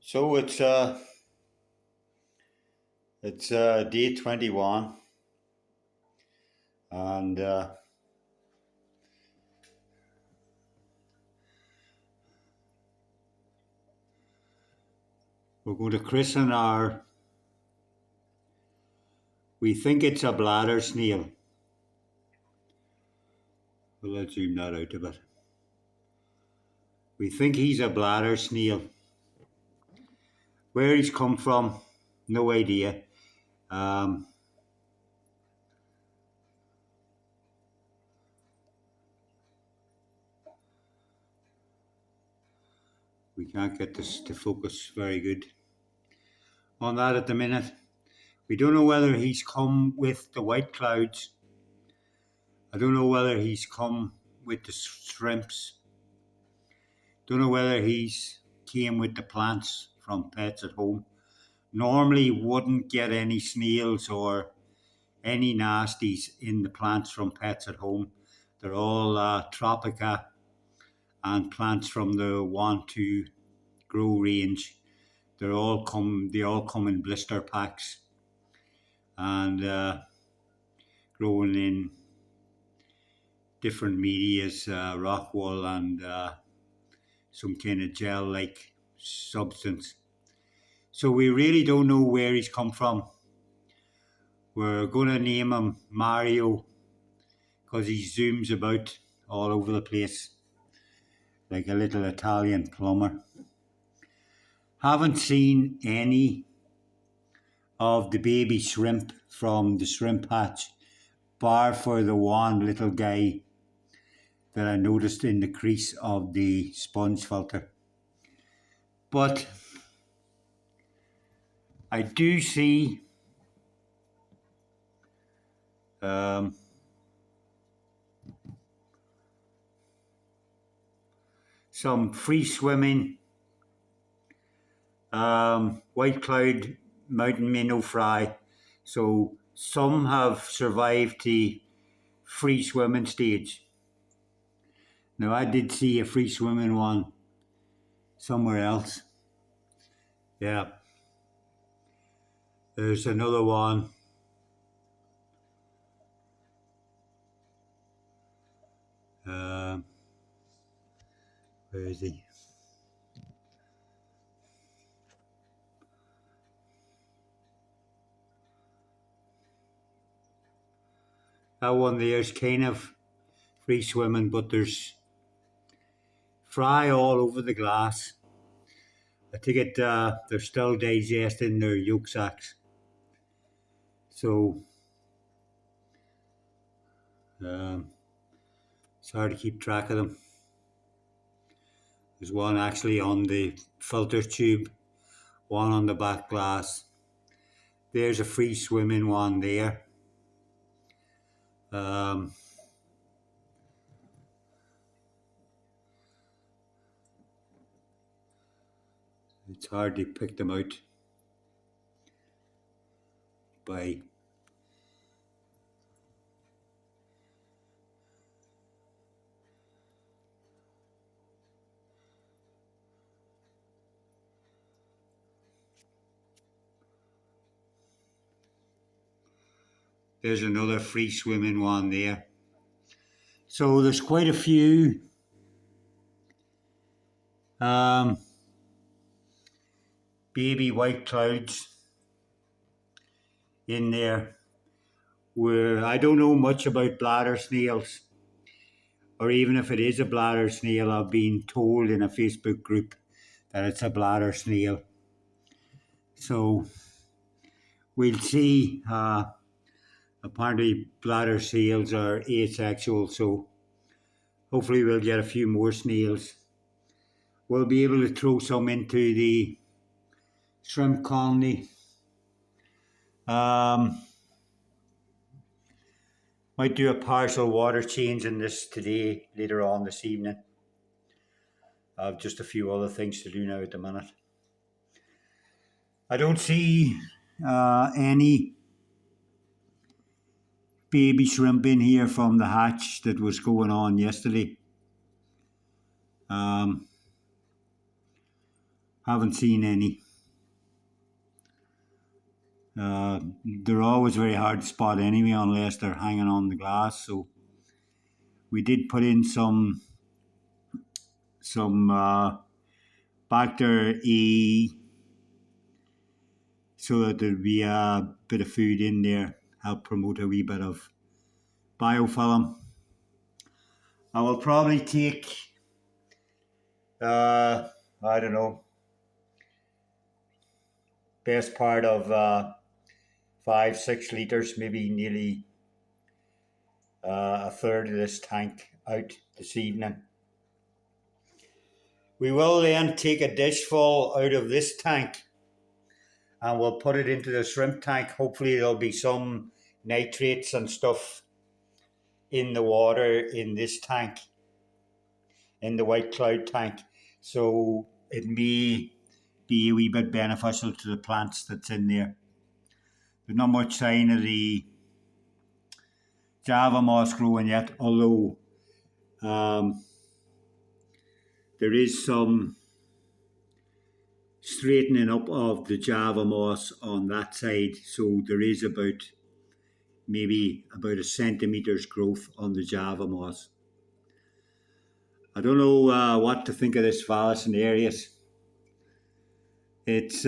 So it's day 21, and we're going to christen our. We think it's a bladder snail. Well, let's zoom that out a bit. We think he's a bladder snail. Where he's come from, no idea. Um, we can't get this to focus very good on that at the minute. We don't know whether he's come with the white clouds. I don't know whether he's come with the shrimps. Don't know whether he's came with the plants from Pets at Home. Normally wouldn't get any snails or any nasties in the plants from Pets at Home. They're all Tropica and plants from the Want to Grow range. They all come in blister packs and growing in different medias, rock wool and some kind of gel-like substance. So we really don't know where he's come from. We're going to name him Mario because he zooms about all over the place like a little Italian plumber. Haven't seen any of the baby shrimp from the shrimp hatch, bar for the one little guy that I noticed in the crease of the sponge filter. But I do see some free swimming white cloud mountain minnow fry. So some have survived the free swimming stage. Now I did see a free swimming one somewhere else. Yeah. There's another one. Where is he? That one there's kind of free swimming, but there's fry all over the glass. I think they're still digesting their yolk sacs. So it's hard to keep track of them. There's one actually on the filter tube, one on the back glass. There's a free swimming one there. It's hard to pick them out by there's another free swimming one there. So there's quite a few baby white clouds in there. Where I don't know much about bladder snails, or even if it is a bladder snail, I've been told in a Facebook group that it's a bladder snail. So we'll see. Apparently bladder snails are asexual, so hopefully we'll get a few more snails. We'll be able to throw some into the shrimp colony. Might do a partial water change in this today, later on this evening. I have just a few other things to do now at the minute. I don't see any baby shrimp in here from the hatch that was going on yesterday. Haven't seen any. They're always very hard to spot anyway unless they're hanging on the glass. So we did put in some Bacter E so that there'd be a bit of food in there, help promote a wee bit of biofilm. I will probably take, I don't know, best part of 5-6 litres, maybe nearly a third of this tank out this evening. We will then take a dish full out of this tank and we'll put it into the shrimp tank. Hopefully there'll be some nitrates and stuff in the water in this tank, in the white cloud tank. So it may be a wee bit beneficial to the plants that's in there. There's not much sign of the Java moss growing yet, although there is some straightening up of the Java moss on that side. So there is maybe about a centimetre's growth on the Java moss. I don't know what to think of this Vallis Aries. It's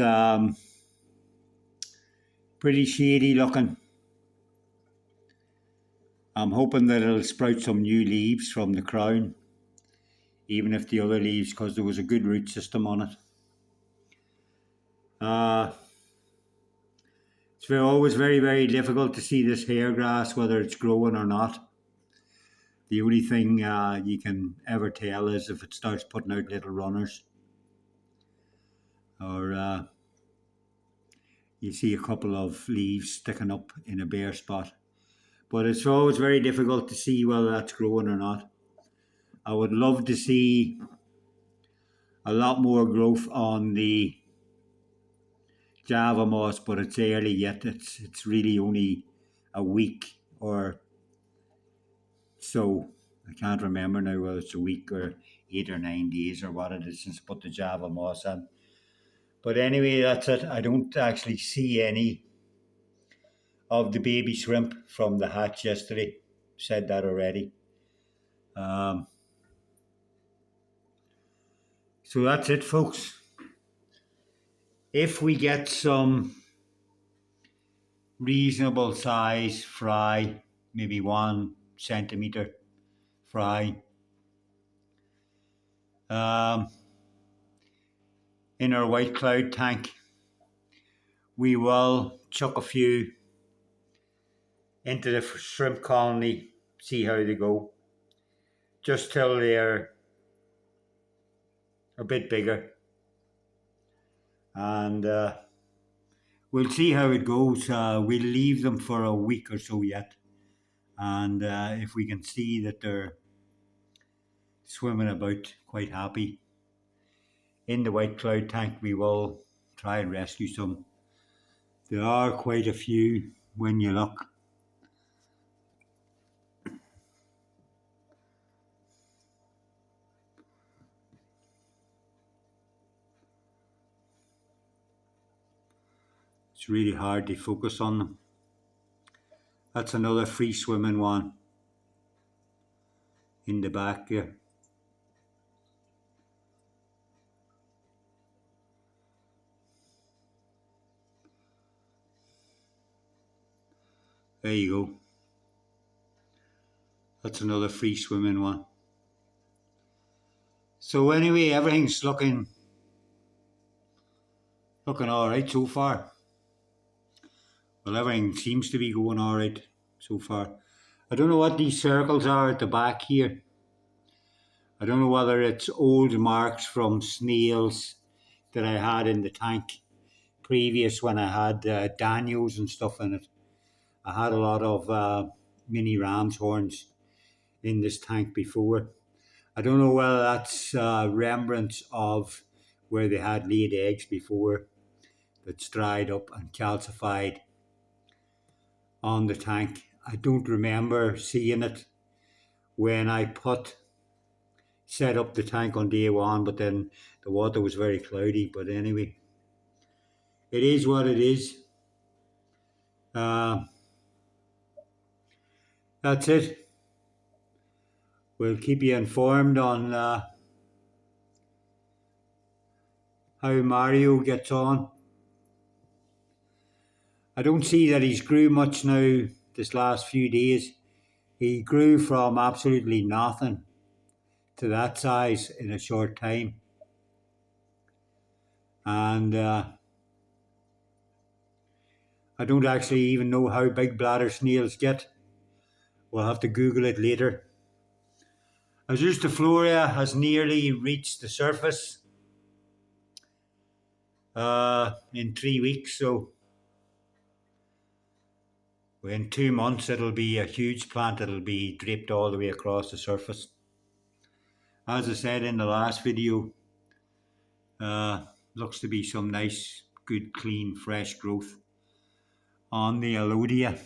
pretty shady looking. I'm hoping that it'll sprout some new leaves from the crown, even if the other leaves, because there was a good root system on it. It's always very, very difficult to see this hair grass, whether it's growing or not. The only thing you can ever tell is if it starts putting out little runners, or you see a couple of leaves sticking up in a bare spot. But it's always very difficult to see whether that's growing or not. I would love to see a lot more growth on the Java moss, but it's early yet. It's really only a week or so. I can't remember now whether it's a week or 8 or 9 days or what it is since I put the Java moss in. But anyway, that's it. I don't actually see any of the baby shrimp from the hatch yesterday. Said that already. So that's it, folks. If we get some reasonable size fry, maybe 1 centimetre fry, in our white cloud tank, we will chuck a few into the shrimp colony, see how they go, just till they're a bit bigger, and we'll see how it goes. We'll leave them for a week or so yet, and if we can see that they're swimming about quite happy in the white cloud tank, we will try and rescue some. There are quite a few when you look. It's really hard to focus on them. That's another free swimming one in the back here. There you go. That's another free swimming one. So anyway, everything's looking alright so far. Well, everything seems to be going alright so far. I don't know what these circles are at the back here. I don't know whether it's old marks from snails that I had in the tank previous when I had Daniels and stuff in it. I had a lot of mini ram's horns in this tank before. I don't know whether that's remnants of where they had laid eggs before that's dried up and calcified on the tank. I don't remember seeing it when I put set up the tank on day one, but then the water was very cloudy. But anyway, it is what it is. That's it. We'll keep you informed on how Mario gets on. I don't see that he's grew much now this last few days. He grew from absolutely nothing to that size in a short time. And I don't actually even know how big bladder snails get. We'll have to Google it later. Azustafloria has nearly reached the surface in 3 weeks, so in 2 months it'll be a huge plant. It'll be draped all the way across the surface. As I said in the last video, looks to be some nice, good, clean, fresh growth on the Alodia.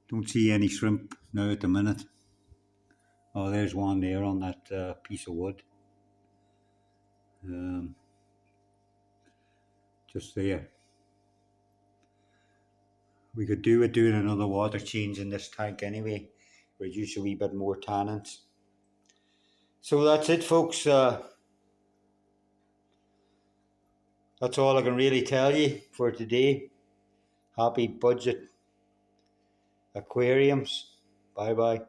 Don't see any shrimp now at the minute. Oh, there's one there on that piece of wood. Just there. We could do with doing another water change in this tank anyway. Reduce a wee bit more tannins. So that's it, folks. That's all I can really tell you for today. Happy budget aquariums. Bye bye.